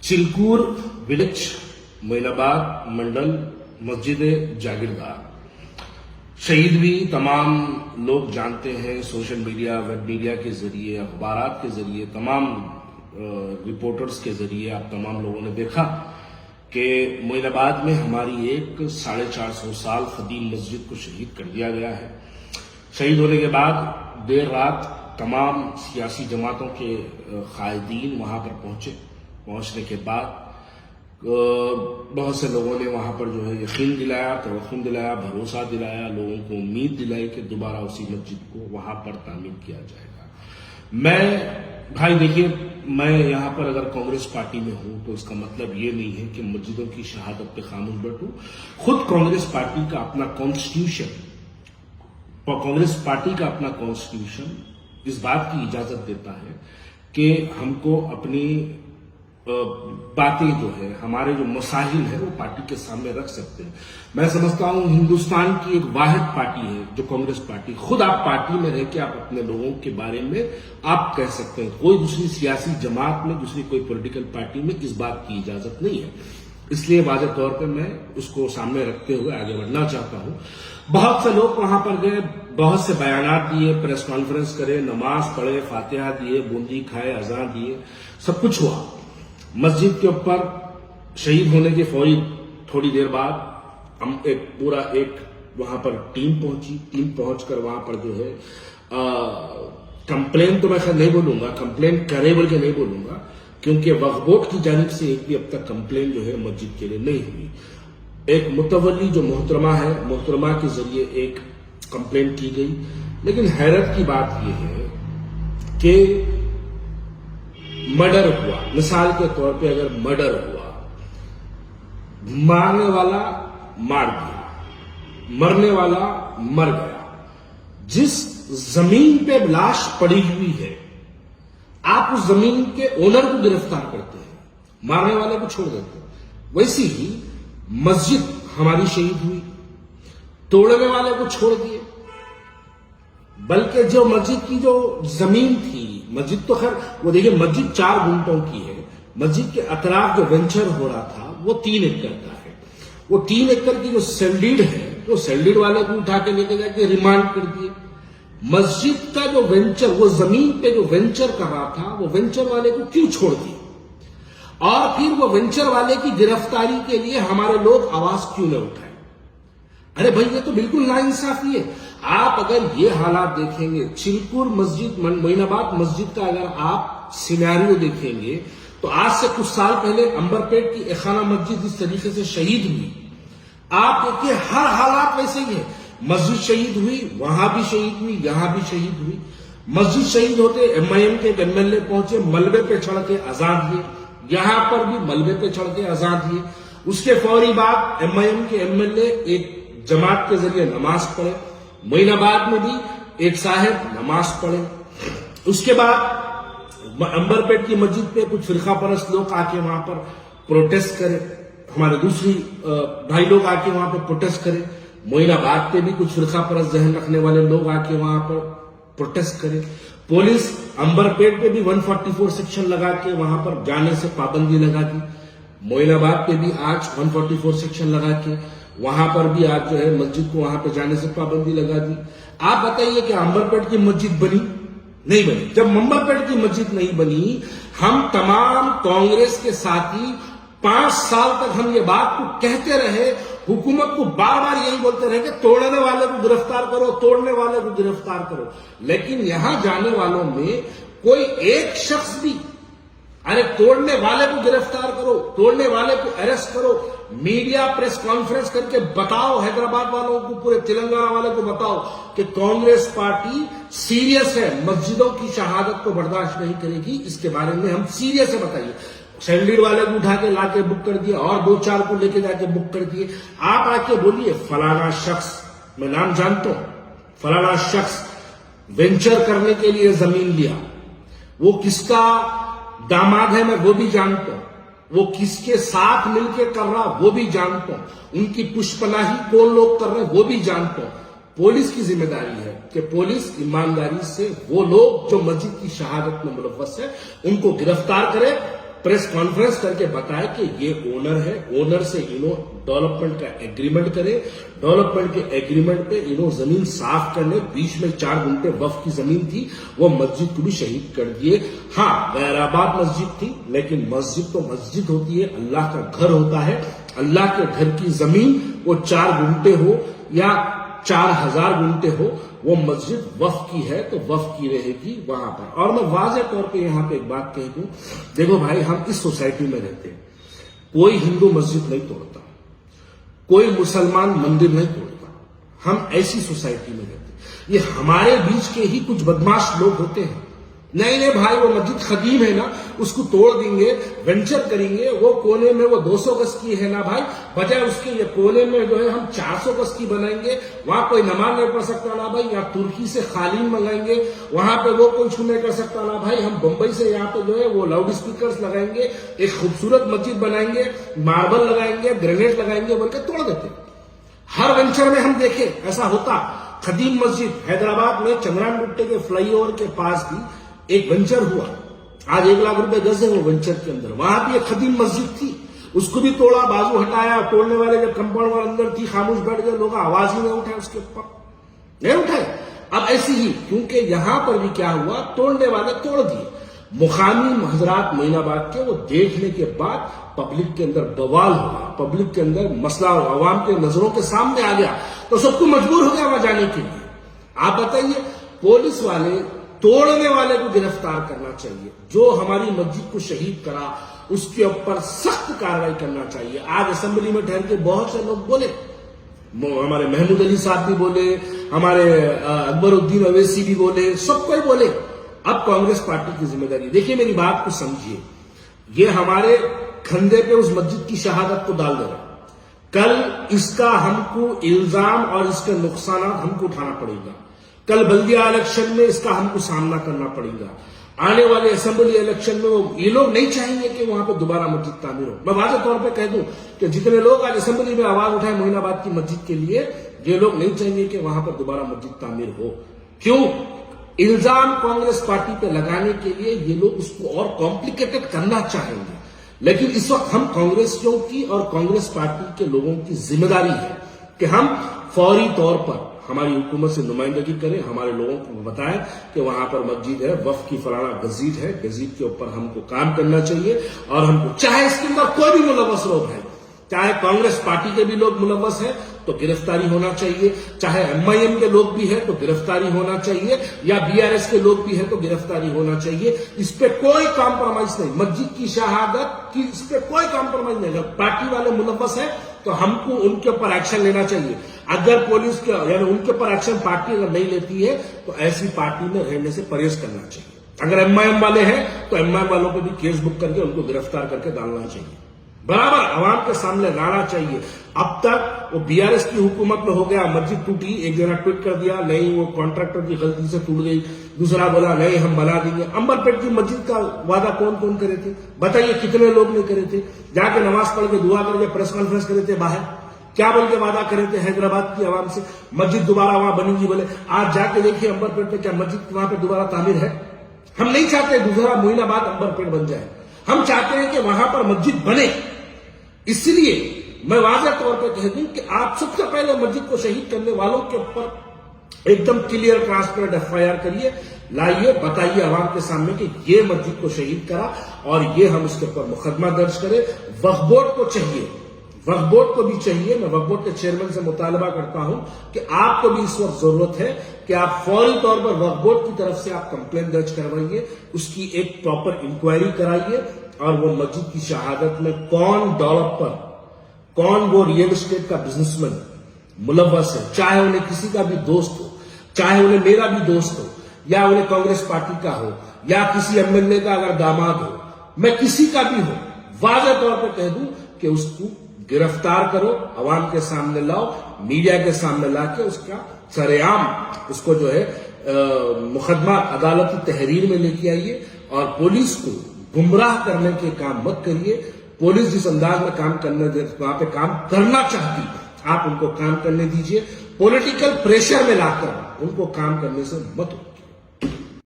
चिलकूर village Moinabad मंडल मस्जिद जागीरदार शहीद भी तमाम लोग जानते हैं। सोशल मीडिया, वेब मीडिया के जरिए, अखबारात के जरिए, तमाम रिपोर्टर्स के जरिए आप तमाम लोगों ने देखा कि मोइनाबाद में हमारी एक 450 साल कदीम मस्जिद को शहीद कर दिया गया है। शहीद होने के बाद देर रात तमाम सियासी जमातों के कायदीन वहां पर पहुंचने के बाद बहुत से लोगों ने वहां पर जो है यकीन दिलाया, तवक्कुन दिलाया, भरोसा दिलाया, लोगों को उम्मीद दिलाई कि दोबारा उसी मस्जिद को वहां पर तामीर किया जाएगा। मैं भाई देखिए, मैं यहां पर अगर कांग्रेस पार्टी में हूं तो इसका मतलब ये नहीं है कि मस्जिदों की शहादत पे खामोश बैठूं। खुद कांग्रेस पार्टी का अपना कॉन्स्टिट्यूशन इस बात की इजाजत देता है कि हमको अपनी बातें जो है, हमारे जो मसाइल है, वो पार्टी के सामने रख सकते हैं। मैं समझता हूं हिंदुस्तान की एक वाहिद पार्टी है जो कांग्रेस पार्टी। खुद आप पार्टी में रह के आप अपने लोगों के बारे में आप कह सकते हैं। कोई दूसरी सियासी जमात में, दूसरी कोई पॉलिटिकल पार्टी में इस बात की इजाजत नहीं है। इसलिए वाज़ेह तौर पे मैं उसको सामने रखते हुए आगे बढ़ना चाहता हूं। बहुत से लोग वहां पर गए, बहुत से बयानात दिए, प्रेस कॉन्फ्रेंस करे, नमाज पढ़े, फातिहा दिए, बूंदी खाए, अजान दिए, सब कुछ हुआ। मस्जिद के ऊपर शहीद होने के फौरी थोड़ी देर बाद हम एक वहां पर टीम पहुंचकर वहां पर जो है कंप्लेन तो मैं खैर नहीं बोलूंगा, कंप्लेन करे बोल के नहीं बोलूंगा, क्योंकि वक्फ बोर्ड की जानिब से एक भी अब तक कंप्लेन जो है मस्जिद के लिए नहीं हुई। एक मुतवल्ली जो मोहतरमा के जरिए एक कंप्लेन की गई। लेकिन हैरत की बात यह है कि मर्डर हुआ, मिसाल के तौर पे अगर मर्डर हुआ, मारने वाला मार दिया, मरने वाला मर गया, जिस जमीन पे लाश पड़ी हुई है आप उस जमीन के ओनर को गिरफ्तार करते हैं, मारने वाले को छोड़ देते हैं। वैसी ही मस्जिद हमारी शहीद हुई, तोड़ने वाले को छोड़ दिए, बल्कि जो मस्जिद की जो जमीन थी, मस्जिद तो खैर वो देखिए मस्जिद 4 गुंटों की है। मस्जिद के अतराफ जो वेंचर हो रहा था वो 3 एकड़ का है। वो 3 एकड़ की जो सेल्डीड है, वो सेल्डीड वाले को उठा के लेके जाके रिमांड कर दिए। मस्जिद का जो वेंचर, वो जमीन पे जो वेंचर कर रहा था, वो वेंचर वाले को क्यों छोड़ दिए? और फिर वो वेंचर वाले की गिरफ्तारी के लिए हमारे लोग आवाज क्यों न उठाए? अरे भाई, ये तो बिल्कुल नाइंसाफी है। आप अगर ये हालात देखेंगे, चिलकूर मस्जिद, मोइनाबाद मस्जिद का अगर आप सिनेरियो देखेंगे, तो आज से कुछ साल पहले अंबरपेट की एखाना मस्जिद इस तरीके से शहीद हुई। आप देखिए, हर हालात वैसे ही है। मस्जिद शहीद हुई, वहां भी शहीद हुई, यहां भी शहीद हुई। मस्जिद शहीद होते MIM के MLA पहुंचे, मलबे पे चढ़ के अजान दिए, यहां पर भी मलबे पे चढ़ के अजान दिए। उसके फौरी बाद MIM के MLA एक जमात के जरिए नमाज पढ़े, मोइनाबाद में भी एक साहिब नमाज पढ़े। उसके बाद अंबरपेट की मस्जिद पे कुछ फिरका परस्त लोग आके वहां पर प्रोटेस्ट करे, हमारे दूसरी भाई लोग आके वहां पर प्रोटेस्ट करे। मोइनाबाद पे भी कुछ फिरका परस्त जहन रखने वाले लोग आके वहां पर प्रोटेस्ट करे। पुलिस अंबरपेट पे भी 144 सेक्शन लगा के वहां पर जाने से पाबंदी लगा दी। मोइनाबाद पे भी आज 144 सेक्शन लगा के वहां पर भी आज जो है मस्जिद को वहां पे जाने से पाबंदी लगा दी। आप बताइए कि अंबरपेट की मस्जिद बनी? नहीं बनी। जब अंबरपेट की मस्जिद नहीं बनी, हम तमाम कांग्रेस के साथी 5 साल तक हम ये बात को कहते रहे, हुकूमत को बार बार यही बोलते रहे कि तोड़ने वाले को गिरफ्तार करो, तोड़ने वाले को गिरफ्तार करो। लेकिन यहां जाने वालों में कोई एक शख्स भी, अरे तोड़ने वाले को गिरफ्तार करो, तोड़ने वाले को अरेस्ट करो, मीडिया प्रेस कॉन्फ्रेंस करके बताओ, हैदराबाद वालों को, पूरे तेलंगाना वालों को बताओ कि कांग्रेस पार्टी सीरियस है, मस्जिदों की शहादत को बर्दाश्त नहीं करेगी। इसके बारे में हम सीरियस है, बताइए। सैंडीड वाले को उठा के लाके बुक कर दिया और 2-4 को लेके जाके बुक कर दिए। आप आके बोलिए फलाना शख्स, मैं नाम जानता हूं, फलाना शख्स वेंचर करने के लिए जमीन लिया, वो किसका दामाद है मैं वो भी जानता हूं, वो किसके साथ मिलकर कर रहा वो भी जानता हूं, उनकी पुष्पनाही कौन लोग कर रहे हैं वो भी जानता हूं। पुलिस की जिम्मेदारी है कि पुलिस ईमानदारी से वो लोग जो मस्जिद की शहादत में मुलव्वस है उनको गिरफ्तार करे प्रेस कॉन्फ्रेंस करके बताए कि ये ओनर है, ओनर से डेवलपमेंट का एग्रीमेंट करे, डेवलपमेंट के एग्रीमेंट पे जमीन साफ करने, बीच में 4 गुंठे वक्फ की जमीन थी, वो मस्जिद को भी शहीद कर दिए। हाँ, गैराबाद मस्जिद थी, लेकिन मस्जिद तो मस्जिद होती है, अल्लाह का घर होता है। अल्लाह के घर की जमीन वो 4 गुंठे हो या 4000 गुंठे हो, वो मस्जिद वक्फ की है तो वक्फ की रहेगी वहां पर। और मैं वाज़ेह तौर पे यहां पे एक बात कह दूं, देखो भाई, हम इस सोसाइटी में रहते हैं, कोई हिंदू मस्जिद नहीं तोड़ता, कोई मुसलमान मंदिर नहीं तोड़ता, हम ऐसी सोसाइटी में रहते हैं। ये हमारे बीच के ही कुछ बदमाश लोग होते हैं, नहीं भाई वो मस्जिद खदीम है ना, उसको तोड़ देंगे, वेंचर करेंगे, वो कोने में वो 200 गज की है ना भाई, बजाय उसके ये कोने में जो है हम 400 गज की बनाएंगे, वहां कोई नमाज नहीं पढ़ सकता ना भाई, या तुर्की से खालीन मंगाएंगे, वहां पे वो कोई छू नहीं कर सकता ना भाई, हम बंबई से यहाँ पे जो है वो लाउड स्पीकर लगाएंगे, एक खूबसूरत मस्जिद बनाएंगे, मार्बल लगाएंगे, ग्रेनेड लगाएंगे, बोल के तोड़ देते। हर वेंचर में हम देखे ऐसा होता। खदीम मस्जिद हैदराबाद में चंद्रान गुट्टे के फ्लाईओवर के पास भी एक वेंचर हुआ, आज 1 लाख रुपए गज है वो वेंचर के अंदर, वहां भी एक खदीम मस्जिद थी, उसको भी तोड़ा, बाजू हटाया, तोड़ने वाले जब कंपाउंड वाले अंदर थी, खामोश बैठ गए, लोग आवाज ही नहीं उठाए उसके ऊपर, नहीं उठाए। अब ऐसी ही, क्योंकि यहां पर भी क्या हुआ, तोड़ने वाले तोड़ दिए। मुकामी हजरात मोइनाबाद के वो देखने के बाद पब्लिक के अंदर बवाल हो गया, पब्लिक के अंदर मसला अवाम के नजरों के सामने आ गया, तो सबको मजबूर हो गया वहां जाने के लिए। आप बताइए, पुलिस वाले तोड़ने वाले को गिरफ्तार करना चाहिए, जो हमारी मस्जिद को शहीद करा उसके ऊपर सख्त कार्रवाई करना चाहिए। आज असेंबली में ठहर के बहुत से लोग बोले, हमारे महमूद अली साहब भी बोले, हमारे अकबरुद्दीन अवैसी भी बोले, सब कोई बोले। अब कांग्रेस पार्टी की जिम्मेदारी, देखिए मेरी बात को समझिए, ये हमारे खंधे पे उस मस्जिद की शहादत को डाल दे रहा, कल इसका हमको इल्जाम और इसके नुकसान हमको उठाना पड़ेगा, कल बल्दिया इलेक्शन में इसका हमको सामना करना पड़ेगा, आने वाले असेंबली इलेक्शन में ये लोग नहीं चाहेंगे कि वहां पे दोबारा मस्जिद तामीर हो। मैं वाज़ेह तौर पे कह दूं कि जितने लोग आज असेंबली में आवाज उठाए मोइनाबाद की मस्जिद के लिए, ये लोग नहीं चाहेंगे कि वहां पर दोबारा मस्जिद तामीर हो। क्यों? इल्जाम कांग्रेस पार्टी पे लगाने के लिए ये लोग उसको और कॉम्प्लिकेटेड करना चाहेंगे, लेकिन इस वक्त हम कांग्रेसियों की और कांग्रेस पार्टी के लोगों की जिम्मेदारी है कि हम फौरी तौर पर हमारी हुकूमत से नुमाइंदगी करें, हमारे लोगों को बताएं कि वहां पर मस्जिद है, वक्फ की फलाना गजीद है, गजीद के ऊपर हमको काम करना चाहिए। और हमको चाहे इसके अंदर कोई भी मुलव्वस लोग हैं, चाहे कांग्रेस पार्टी के भी लोग मुलव्वस हैं तो गिरफ्तारी होना चाहिए, चाहे MIM के लोग भी हैं तो गिरफ्तारी होना चाहिए, या BRS के लोग भी हैं तो गिरफ्तारी होना चाहिए। इस पे कोई कॉम्प्रोमाइज नहीं, मस्जिद की शहादत की इस पे कोई कॉम्प्रोमाइज नहीं। अगर पार्टी वाले मुलव्वस है तो हमको उनके ऊपर एक्शन लेना चाहिए। अगर पुलिस के यानी उनके ऊपर एक्शन पार्टी अगर नहीं लेती है तो ऐसी पार्टी में रहने से परहेज करना चाहिए। अगर MIM वाले हैं तो MIM वालों पे भी केस बुक करके उनको गिरफ्तार करके डालना चाहिए, बराबर आवाम के सामने लाना चाहिए। अब तक वो BRS की हुकूमत में हो गया, मस्जिद टूटी, एक जना ट्वीट कर दिया नहीं वो कॉन्ट्रैक्टर की गलती से टूट गई, दूसरा बोला नहीं हम बना देंगे। अंबरपेट की मस्जिद का वादा कौन कौन करे थे बताइए, कितने लोग ने करे थे? जाके नमाज पढ़ के दुआ करके प्रेस कॉन्फ्रेंस करे थे बाहर, क्या बोल के वादा करे थे हैदराबाद की आवाम से, मस्जिद दोबारा वहां बनेगी। बोले आज जाके देखिए अंबरपेट में क्या मस्जिद वहां पे दोबारा तामीर है? हम नहीं चाहते दूसरा मोइनाबाद अंबरपेट बन जाए, हम चाहते हैं कि वहां पर मस्जिद बने। इसलिए मैं वाज़ेह तौर पे कह दूं कि आप सबसे पहले मस्जिद को शहीद करने वालों के ऊपर एकदम क्लियर ट्रांसपेरेंट FIR करिए, लाइए, बताइए आवाम के सामने कि ये मस्जिद को शहीद करा और ये हम इसके ऊपर मुकदमा दर्ज करें। वक्फ बोर्ड को चाहिए, वक्फ बोर्ड को भी चाहिए, मैं वक्फ बोर्ड के चेयरमैन से मुतालबा करता हूं कि आपको भी इस वक्त जरूरत है कि आप फौरी तौर पर वक्फ बोर्ड की तरफ से आप कंप्लेन दर्ज करवाइए, उसकी एक प्रॉपर इंक्वायरी कराइए और वो मस्जिद की शहादत में कौन डेवलपर, कौन वो रियल एस्टेट का बिजनेसमैन मुलव्वस है, चाहे उन्हें किसी का भी दोस्त हो, चाहे उन्हें मेरा भी दोस्त हो, या उन्हें कांग्रेस पार्टी का हो, या किसी MLA का अगर दामाद हो, मैं किसी का भी हो, वाज़ेह तौर पर कह दूं कि उसको गिरफ्तार करो, आवाम के सामने लाओ, मीडिया के सामने लाके उसका सरेआम उसको जो है मुकदमा अदालती तहरीर में लेके आइए और पुलिस को गुमराह करने के काम मत करिए। पुलिस जिस अंदाज में काम करने वहां पे काम करना चाहती, आप उनको काम करने दीजिए, पॉलिटिकल प्रेशर में लाकर उनको काम करने से मत